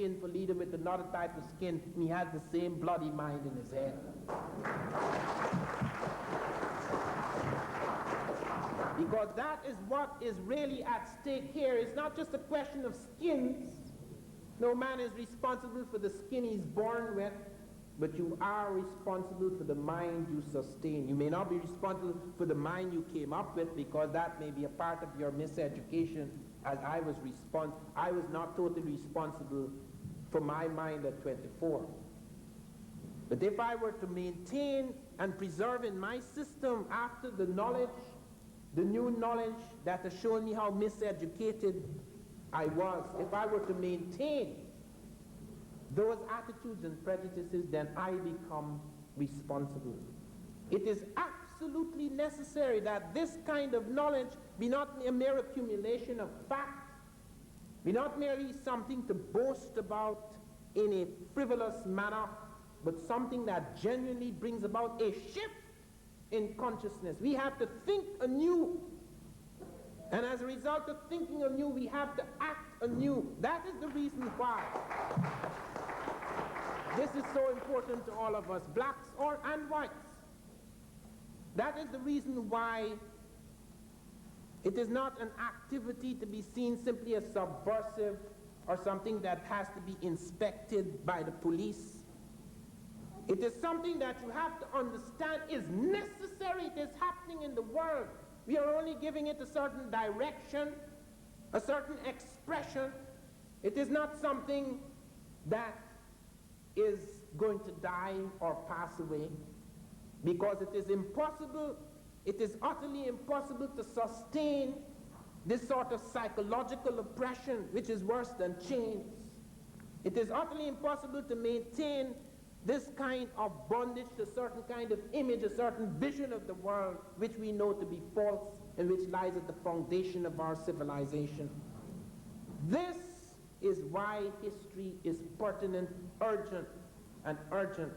for leader with another type of skin, and he has the same bloody mind in his head. Because that is what is really at stake here. It's not just a question of skins. No man is responsible for the skin he's born with, but you are responsible for the mind you sustain. You may not be responsible for the mind you came up with, because that may be a part of your miseducation, as I was not totally responsible for my mind at 24. But if I were to maintain and preserve in my system after the knowledge, the new knowledge that has shown me how miseducated I was, if I were to maintain those attitudes and prejudices, then I become responsible. It is absolutely necessary that this kind of knowledge be not a mere accumulation of facts, be not merely something to boast about in a frivolous manner, but something that genuinely brings about a shift in consciousness. We have to think anew. And as a result of thinking anew, we have to act anew. That is the reason why this is so important to all of us, blacks and whites. That is the reason why it is not an activity to be seen simply as subversive or something that has to be inspected by the police. It is something that you have to understand is necessary. It is happening in the world. We are only giving it a certain direction, a certain expression. It is not something that is going to die or pass away, because it is impossible, it is utterly impossible to sustain this sort of psychological oppression, which is worse than chains. It is utterly impossible to maintain this kind of bondage to a certain kind of image, a certain vision of the world, which we know to be false and which lies at the foundation of our civilization. This is why history is pertinent, urgent, and urgent.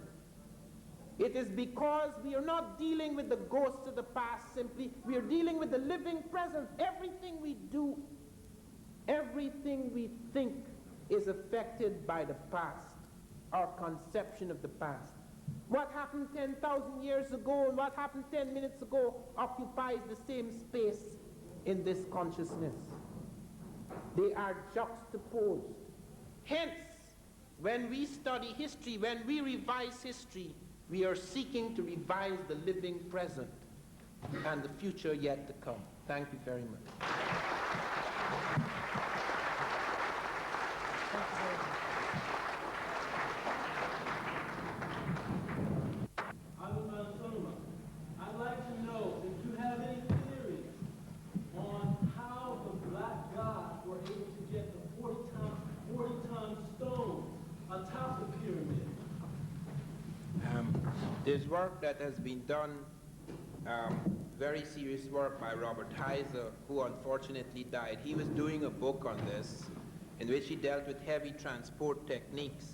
It is because we are not dealing with the ghosts of the past simply. We are dealing with the living present. Everything we do, everything we think is affected by the past, our conception of the past. What happened 10,000 years ago and what happened 10 minutes ago occupies the same space in this consciousness. They are juxtaposed. Hence, when we study history, when we revise history, we are seeking to revise the living present and the future yet to come. Thank you very much. Ivan Van Sertima, I'd like to know if you have any theories on how the black gods were able to get the 40-ton stones atop the pyramid. There's work that has been done, very serious work by Robert Heiser, who unfortunately died. He was doing a book on this in which he dealt with heavy transport techniques.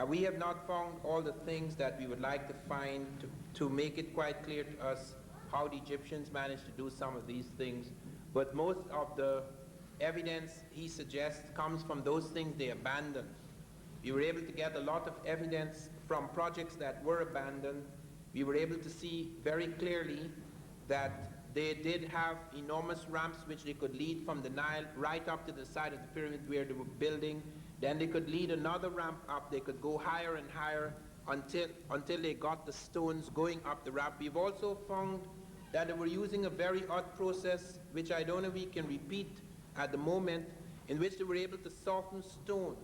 We have not found all the things that we would like to find to make it quite clear to us how the Egyptians managed to do some of these things, but most of the evidence he suggests comes from those things they abandoned. We were able to get a lot of evidence from projects that were abandoned. We were able to see very clearly that they did have enormous ramps which they could lead from the Nile right up to the side of the pyramid where they were building. Then they could lead another ramp up. They could go higher and higher until they got the stones going up the ramp. We've also found that they were using a very odd process, which I don't know if we can repeat at the moment, in which they were able to soften stone,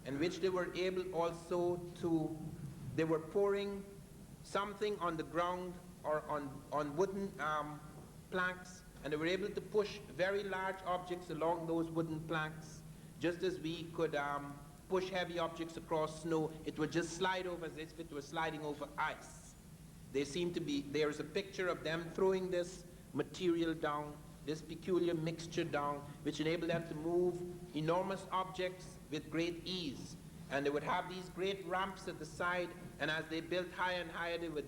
in which they were able also to, they were pouring something on the ground or on wooden planks, and they were able to push very large objects along those wooden planks. Just as we could push heavy objects across snow, it would just slide over as if it was sliding over ice. They seem to be, there's a picture of them throwing this material down, this peculiar mixture down, which enabled them to move enormous objects with great ease. And they would have these great ramps at the side, and as they built higher and higher, they would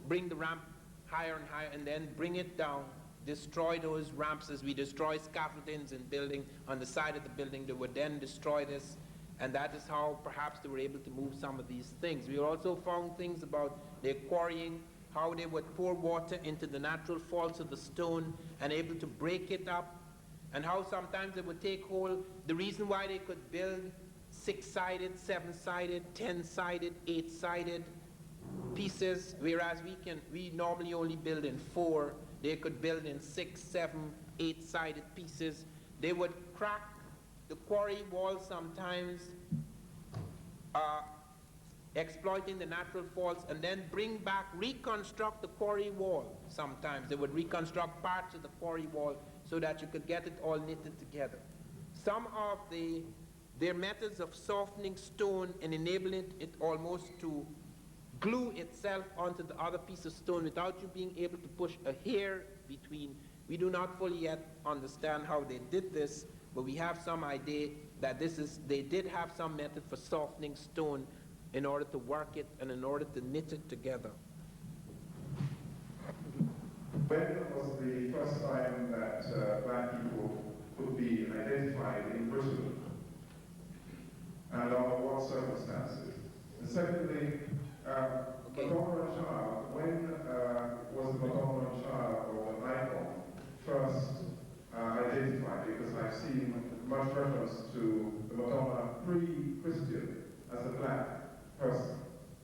bring the ramp higher and higher, and then bring it down, destroy those ramps as we destroy scaffoldings in building on the side of the building. They would then destroy this And that is how perhaps they were able to move some of these things. We also found things about their quarrying, how they would pour water into the natural faults of the stone and able to break it up, and how sometimes they would take hold. The reason why they could build 6-sided, 7-sided, 10-sided, 8-sided pieces, whereas we normally only build in 4. They could build in 6, 7, 8-sided pieces. They would crack the quarry wall sometimes, exploiting the natural faults, and then reconstruct the quarry wall. Sometimes they would reconstruct parts of the quarry wall so that you could get it all knitted together. Some of their methods of softening stone and enabling it almost to glue itself onto the other piece of stone without you being able to push a hair between. We do not fully yet understand how they did this, but we have some idea that they did have some method for softening stone in order to work it and in order to knit it together. When was the first time that black people could be identified in Britain? And under what circumstances? And secondly, Madonna and Child, when was the Madonna and Child or an icon first identified? Because I've seen much reference to the Madonna pre-Christian as a black person.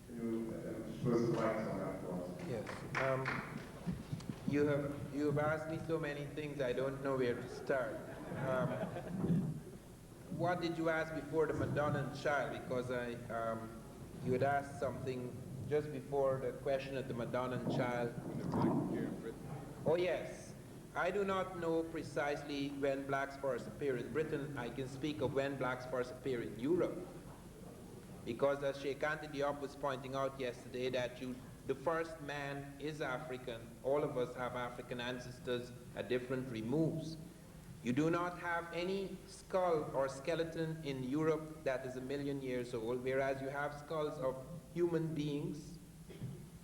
Can you express the light on that for us? Yes. You have asked me so many things I don't know where to start. What did you ask before the Madonna and Child? Because you had asked something just before the question of the Madonna and Child. Oh yes. I do not know precisely when blacks first appeared in Britain. I can speak of when blacks first appeared in Europe. Because as Sheikh Anta Diop was pointing out yesterday, that the first man is African. All of us have African ancestors at different removes. You do not have any skull or skeleton in Europe that is 1 million years old, whereas you have skulls of human beings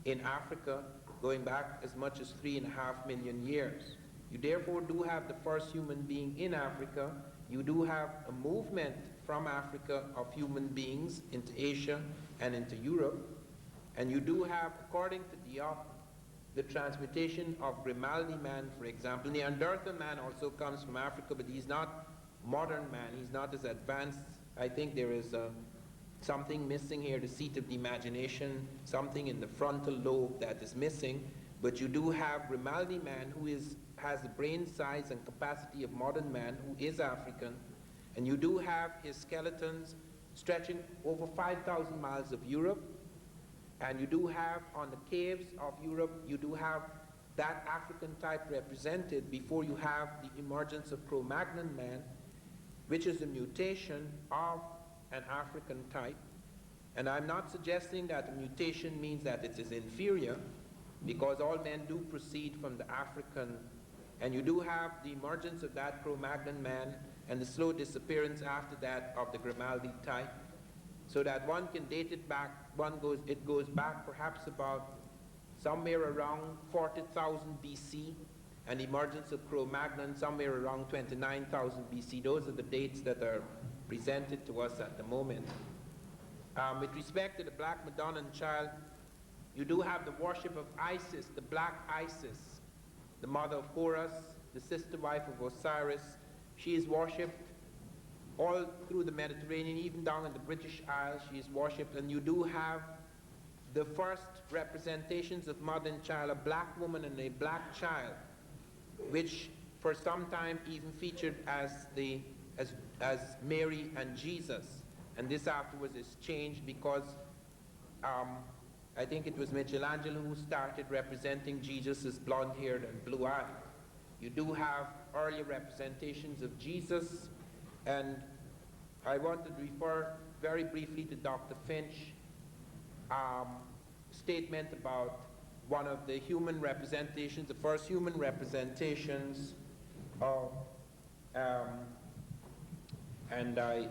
in Africa going back as much as 3.5 million years. You therefore do have the first human being in Africa. You do have a movement from Africa of human beings into Asia and into Europe. And you do have, according to Diop, the transmutation of Grimaldi man, for example. Neanderthal man also comes from Africa, but he's not modern man. He's not as advanced. I think there is something missing here, the seat of the imagination, something in the frontal lobe that is missing. But you do have Grimaldi man who has the brain size and capacity of modern man, who is African. And you do have his skeletons stretching over 5,000 miles of Europe. And you do have, on the caves of Europe, you do have that African type represented before you have the emergence of Cro-Magnon man, which is a mutation of an African type. And I'm not suggesting that a mutation means that it is inferior, because all men do proceed from the African. And you do have the emergence of that Cro-Magnon man and the slow disappearance after that of the Grimaldi type, so that one can date it back. It goes back perhaps about somewhere around 40,000 BC, and the emergence of Cro-Magnon somewhere around 29,000 BC. Those are the dates that are presented to us at the moment. With respect to the Black Madonna and Child, you do have the worship of Isis, the Black Isis, the mother of Horus, the sister wife of Osiris. She is worshipped all through the Mediterranean, even down in the British Isles. She is worshipped, and you do have the first representations of mother and child, a black woman and a black child, which for some time even featured as Mary and Jesus. And this afterwards is changed because I think it was Michelangelo who started representing Jesus as blonde-haired and blue-eyed. You do have earlier representations of Jesus, and I want to refer very briefly to Dr. Finch's statement about one of the human representations, the first human representations of, and I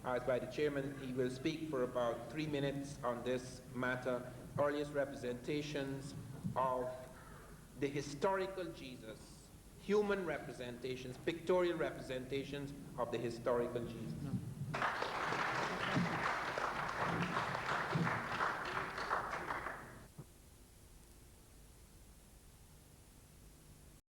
asked by the chairman, he will speak for about 3 minutes on this matter, earliest representations of the historical Jesus, human representations, pictorial representations of the historical Jesus.